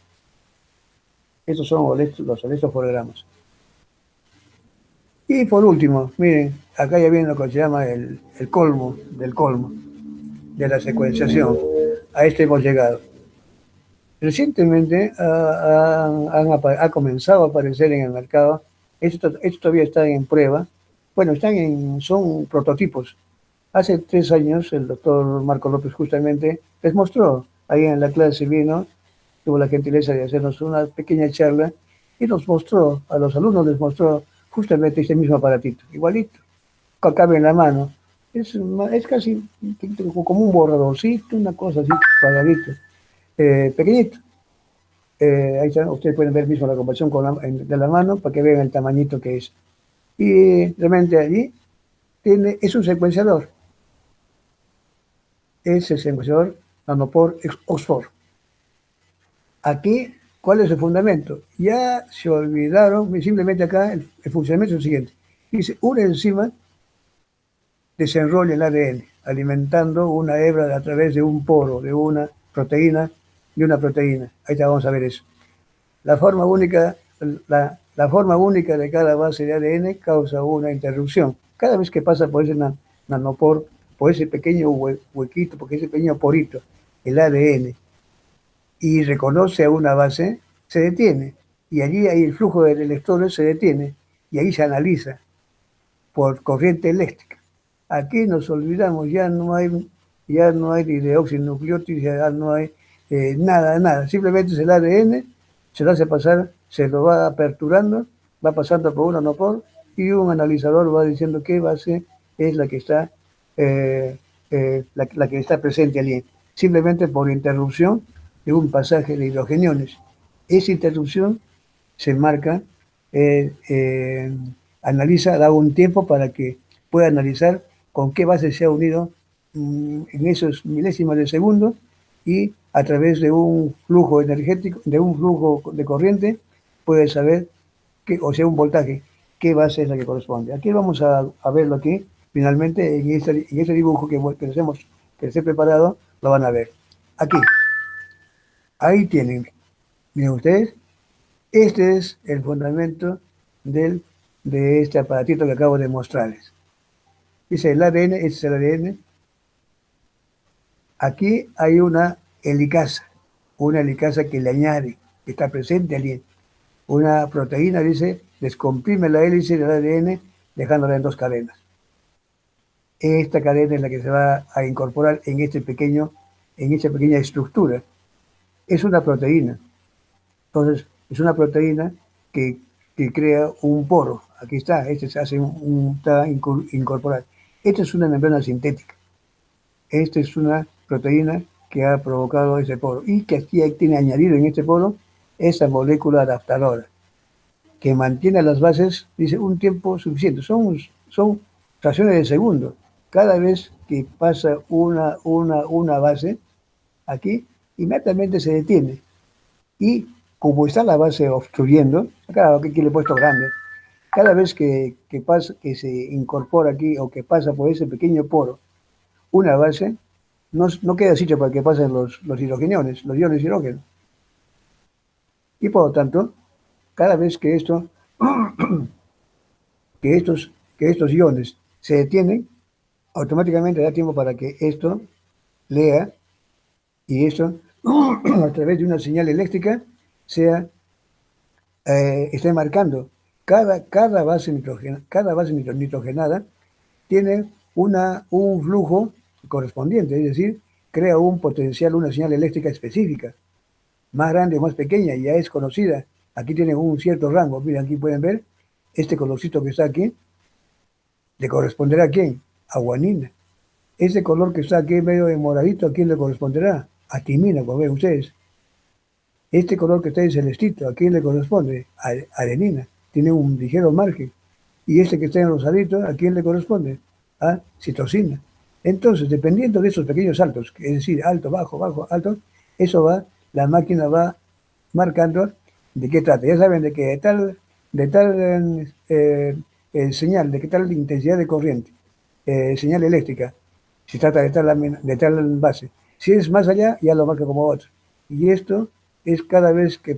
Estos son los electroforegramas. Y por último, miren, acá ya viene lo que se llama el colmo del colmo de la secuenciación. A este hemos llegado. Recientemente ha comenzado a aparecer en el mercado, esto todavía está en prueba, bueno, son prototipos. Hace 3 años el doctor Marco López justamente les mostró, ahí en la clase vino, tuvo la gentileza de hacernos una pequeña charla y nos mostró, a los alumnos les mostró justamente este mismo aparatito, igualito, cabe en la mano. Es casi como un borradorcito, una cosa así, cuadradito, pequeñito. Ahí está, ustedes pueden ver mismo la comparación de la mano para que vean el tamañito que es. Y realmente allí es un secuenciador. Es el secuenciador Nanopore Oxford. Aquí, ¿cuál es el fundamento? Ya se olvidaron, simplemente acá el funcionamiento es el siguiente. Dice, una enzima desenrolla el ADN, alimentando una hebra a través de un poro, de una proteína. Ahí ya vamos a ver eso. La forma única de cada base de ADN causa una interrupción, cada vez que pasa por ese nanopor, por ese pequeño huequito, por ese pequeño porito, el ADN, y reconoce a una base, se detiene. Y allí ahí el flujo de electrones se detiene y ahí se analiza por corriente eléctrica. Aquí nos olvidamos, ya no hay ni deoxinucleótidos, ya no hay nada, nada. Simplemente es el ADN, se lo hace pasar, se lo va aperturando, va pasando por uno no por, y un analizador va diciendo qué base es la que está, la que está presente allí. Simplemente por interrupción de un pasaje de hidrogeniones. Esa interrupción se marca, eh, eh, analiza, da un tiempo para que pueda analizar con qué base se ha unido en esos milésimos de segundo y a través de un flujo energético, de un flujo de corriente, puede saber, o sea, un voltaje, qué base es la que corresponde. Aquí vamos a verlo aquí, finalmente, en este dibujo que les he preparado, lo van a ver. Aquí, ahí tienen, miren ustedes, este es el fundamento de este aparatito que acabo de mostrarles. Dice el ADN, este es el ADN. Aquí hay una helicasa que le añade, que está presente allí. Una proteína, dice, descomprime la hélice del ADN dejándola en dos cadenas. Esta cadena es la que se va a incorporar en esta pequeña estructura. Es una proteína. Entonces, es una proteína que, que crea un poro. Aquí está, este se hace está incorporado. Esta es una membrana sintética. Esta es una proteína que ha provocado ese poro y que aquí tiene añadido en este poro esa molécula adaptadora que mantiene las bases, dice, un tiempo suficiente. Son fracciones de segundo. Cada vez que pasa una base aquí, inmediatamente se detiene. Y como está la base obstruyendo, acá le he puesto grande, cada vez que se incorpora aquí o que pasa por ese pequeño poro una base, no queda sitio para que pasen los hidrogeniones, los iones hidrógeno. Y por lo tanto, cada vez que estos iones se detienen, automáticamente da tiempo para que esto lea y esto, a través de una señal eléctrica, esté marcando cada base nitrogenada tiene un flujo correspondiente, es decir, crea un potencial, una señal eléctrica específica, más grande o más pequeña, ya es conocida. Aquí tienen un cierto rango. Miren, aquí pueden ver, este colorcito que está aquí, ¿le corresponderá a quién? A guanina. Ese color que está aquí medio de moradito, ¿a quién le corresponderá? A timina, como ven ustedes. Este color que está en celestito, ¿a quién le corresponde? A adenina. Tiene un ligero margen. Y este que está en rosadito, ¿a quién le corresponde? A citosina. Entonces, dependiendo de esos pequeños saltos, es decir, alto, bajo, bajo, alto, la máquina va marcando de qué trata. Ya saben de que de tal señal, de qué tal intensidad de corriente, señal eléctrica, si trata de tal base. Si es más allá, ya lo marca como otro. Y esto es cada vez que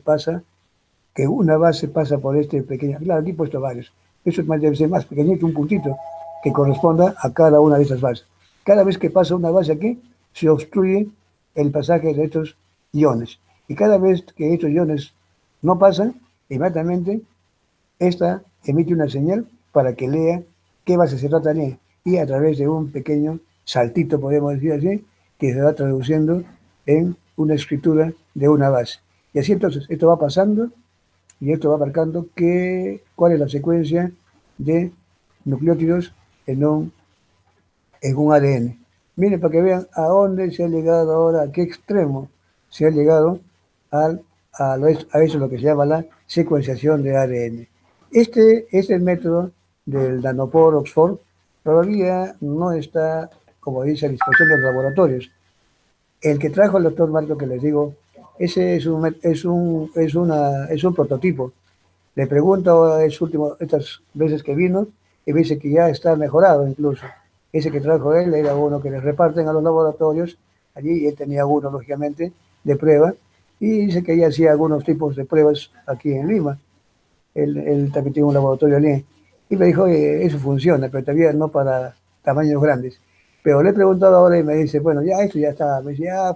una base pasa por este pequeño, claro, aquí he puesto varios. Eso debe ser más pequeñito, un puntito que corresponda a cada una de esas bases. Cada vez que pasa una base aquí, se obstruye el pasaje de estos iones. Y cada vez que estos iones no pasan, inmediatamente esta emite una señal para que lea qué base se trata de, y a través de un pequeño saltito, podemos decir así, que se va traduciendo en una escritura de una base. Y así entonces, esto va pasando y esto va marcando cuál es la secuencia de nucleótidos en un ADN. Miren, para que vean a dónde se ha llegado ahora, a qué extremo se ha llegado a eso lo que se llama la secuenciación de ADN. Este es el método del nanopore Oxford, todavía no está, como dice, a disposición de los laboratorios. El que trajo el doctor Marco, que les digo, ese es un prototipo. Le pregunto estas veces que vino y me dice que ya está mejorado incluso. Ese que trajo él era uno que le reparten a los laboratorios allí y él tenía uno, lógicamente, de prueba y dice que ya hacía algunos tipos de pruebas aquí en Lima. Él también tiene un laboratorio allí. Y me dijo, oye, eso funciona, pero todavía no para tamaños grandes. Pero le he preguntado ahora y me dice, bueno, ya esto ya está. Me dice, ya,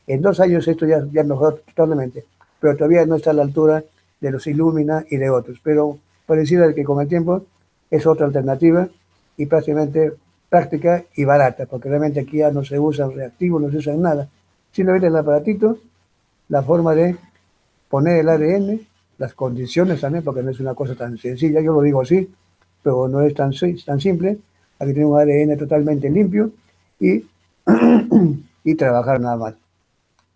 en 2 años esto ya mejoró totalmente, pero todavía no está a la altura de los Illumina y de otros. Pero pareciera que con el tiempo es otra alternativa y prácticamente práctica y barata, porque realmente aquí ya no se usan reactivos, no se usan nada. Simplemente el aparatito, la forma de poner el ADN, las condiciones también, porque no es una cosa tan sencilla, yo lo digo así, pero no es tan simple. Hay que tener un ADN totalmente limpio y, y trabajar nada más.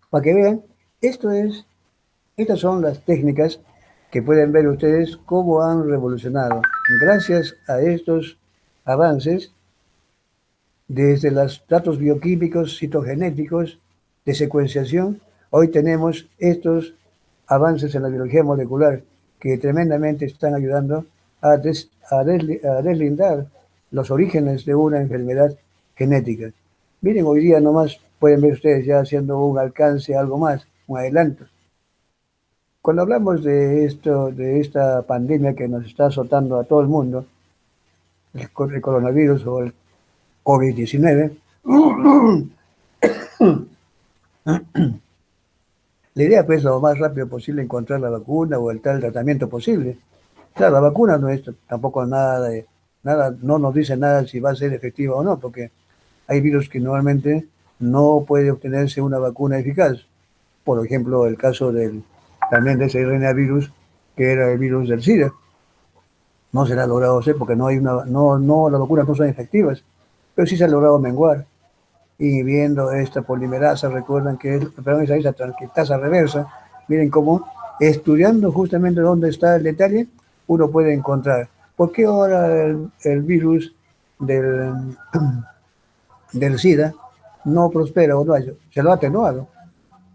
Para que vean, estas son las técnicas que pueden ver ustedes cómo han revolucionado. Gracias a estos avances, desde los datos bioquímicos, citogenéticos, de secuenciación, hoy tenemos estos avances en la biología molecular que tremendamente están ayudando a deslindar los orígenes de una enfermedad genética. Miren, hoy día nomás pueden ver ustedes ya haciendo un alcance, algo más, un adelanto. Cuando hablamos de esto, de esta pandemia que nos está azotando a todo el mundo, el coronavirus o el COVID-19, la idea pues lo más rápido posible encontrar la vacuna o el tal tratamiento posible. Claro, la vacuna no es tampoco nada, no nos dice nada si va a ser efectiva o no, porque hay virus que normalmente no puede obtenerse una vacuna eficaz. Por ejemplo, el caso también de ese RNA virus, que era el virus del SIDA. No se ha logrado hacer porque las vacunas no son efectivas, pero sí se ha logrado menguar. Y viendo esta polimerasa, recuerdan que perdón, esa transcriptasa reversa, miren cómo estudiando justamente dónde está el detalle, uno puede encontrar. ¿Por qué ahora el virus del, del SIDA no prospera o no hay? Se lo ha atenuado.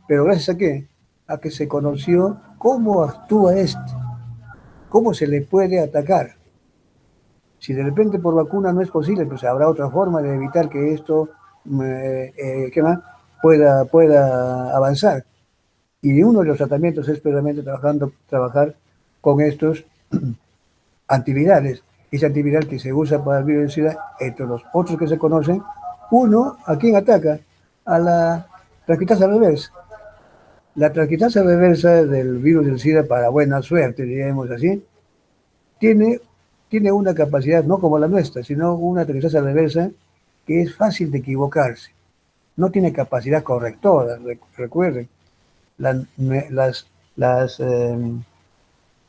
¿Pero gracias a qué? A que se conoció cómo actúa cómo se le puede atacar. Si de repente por vacuna no es posible, pues habrá otra forma de evitar que esto ¿qué más? Pueda avanzar. Y uno de los tratamientos es precisamente trabajar con estos antivirales. Ese antiviral que se usa para el virus del SIDA, entre los otros que se conocen, uno, ¿a quién ataca? A la transcriptasa reversa. La transcriptasa reversa del virus del SIDA, para buena suerte, digamos así, tiene, tiene una capacidad, no como la nuestra, sino una transcriptasa reversa que es fácil de equivocarse. No tiene capacidad correctora, recuerden. La, las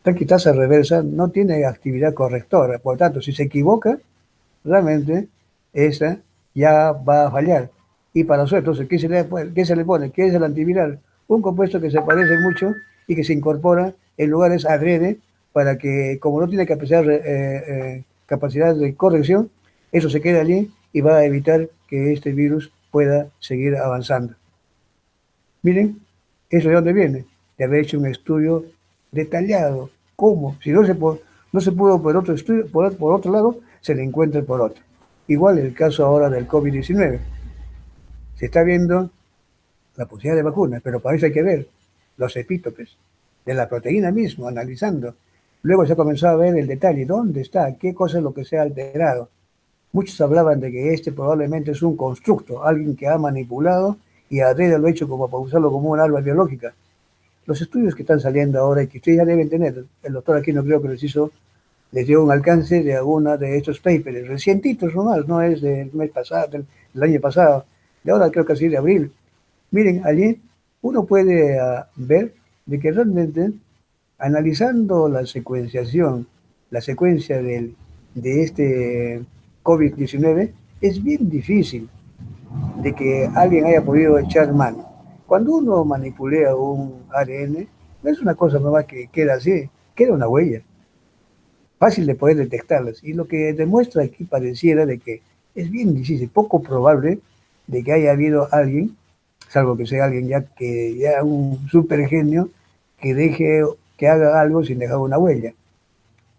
transcriptasa reversa no tiene actividad correctora, por lo tanto, si se equivoca, realmente esa ya va a fallar. Y para eso, entonces, ¿qué se le pone? ¿Qué es el antiviral? Un compuesto que se parece mucho y que se incorpora en lugares adrede para que, como no tiene capacidad de corrección, eso se queda allí y va a evitar que este virus pueda seguir avanzando. Miren, eso de dónde viene, de haber hecho un estudio detallado. ¿Cómo? Si no se pudo por otro estudio, por otro lado, se le encuentra por otro. Igual el caso ahora del COVID-19. Se está viendo la posibilidad de vacunas, pero para eso hay que ver los epítopes de la proteína mismo, analizando. Luego se ha comenzado a ver el detalle, dónde está, qué cosa es lo que se ha alterado. Muchos hablaban de que este probablemente es un constructo, alguien que ha manipulado y adrede lo ha hecho como para usarlo como un arma biológica. Los estudios que están saliendo ahora y que ustedes ya deben tener, el doctor Aquino creo que les dio un alcance de alguna de estos papers, recientitos nomás, no es del mes pasado, del año pasado, de ahora creo que así de abril. Miren, allí uno puede ver de que realmente analizando la secuenciación, la secuencia de este COVID-19, es bien difícil de que alguien haya podido echar mano. Cuando uno manipulea un ADN, no es una cosa nomás que queda así, queda una huella, fácil de poder detectarlas. Y lo que demuestra aquí pareciera de que es bien difícil, poco probable de que haya habido alguien, salvo que sea alguien ya un super genio, que haga algo sin dejar una huella.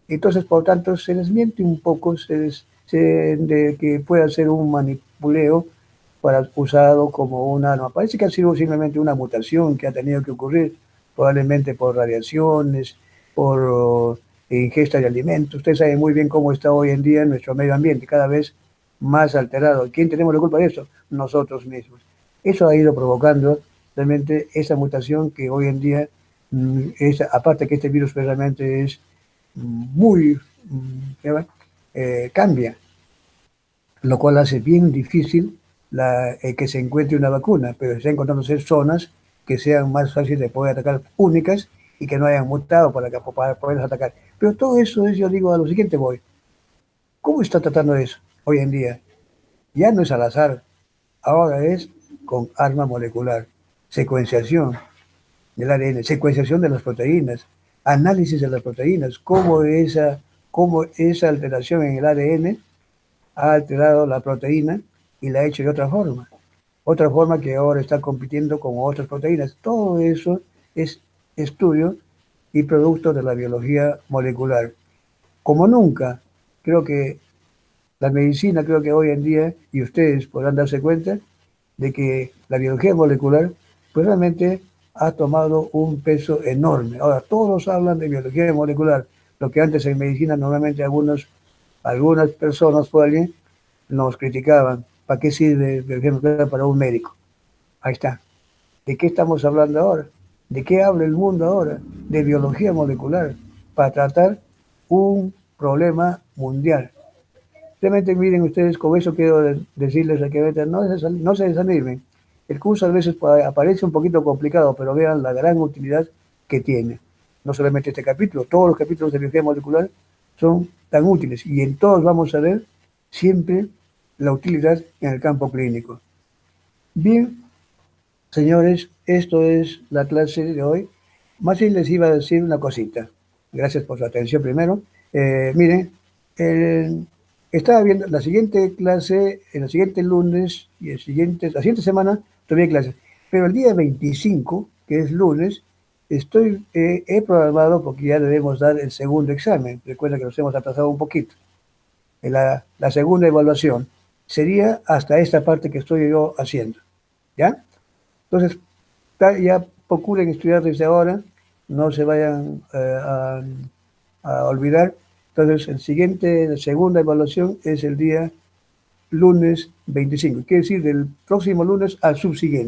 Entonces, por tanto, se les miente un poco de que pueda ser un manipuleo usado como un arma. Parece que ha sido simplemente una mutación que ha tenido que ocurrir, probablemente por radiaciones, por ingesta de alimentos. Ustedes saben muy bien cómo está hoy en día nuestro medio ambiente, cada vez más alterado. ¿Quién tenemos la culpa de eso? Nosotros mismos. Eso ha ido provocando realmente esa mutación que hoy en día, aparte que este virus realmente es muy, ¿qué va? Cambia, lo cual hace bien difícil que se encuentre una vacuna, pero se está encontrando zonas que sean más fáciles de poder atacar, únicas, y que no hayan mutado para poderlas atacar. Pero todo eso es, yo digo, a lo siguiente voy. ¿Cómo está tratando eso hoy en día? Ya no es al azar, ahora es con arma molecular, secuenciación del ADN, secuenciación de las proteínas, análisis de las proteínas, cómo esa alteración en el ADN ha alterado la proteína y la ha hecho de otra forma que ahora está compitiendo con otras proteínas. Todo eso es estudio y producto de la biología molecular. Como nunca, creo que la medicina, creo que hoy en día, y ustedes podrán darse cuenta, de que la biología molecular pues realmente ha tomado un peso enorme. Ahora, todos hablan de biología molecular, lo que antes en medicina normalmente algunas personas por alguien nos criticaban. ¿Para qué sirve biología molecular para un médico? Ahí está. ¿De qué estamos hablando ahora? ¿De qué habla el mundo ahora? De biología molecular, para tratar un problema mundial. Realmente miren ustedes, con eso quiero decirles a que no se desanimen. El curso a veces aparece un poquito complicado, pero vean la gran utilidad que tiene. No solamente este capítulo, todos los capítulos de biología molecular son tan útiles y en todos vamos a ver siempre la utilidad en el campo clínico. Bien, señores, esto es la clase de hoy. Más bien les iba a decir una cosita. Gracias por su atención primero. Miren, el- estaba viendo la siguiente clase, el siguiente lunes y la siguiente semana todavía hay clases. Pero el día 25, que es lunes, he programado porque ya debemos dar el segundo examen. Recuerda que nos hemos atrasado un poquito. La segunda evaluación sería hasta esta parte que estoy yo haciendo. ¿Ya? Entonces, ya procuren estudiar desde ahora, no se vayan a olvidar. Entonces, la segunda evaluación es el día lunes 25, quiere decir del próximo lunes al subsiguiente.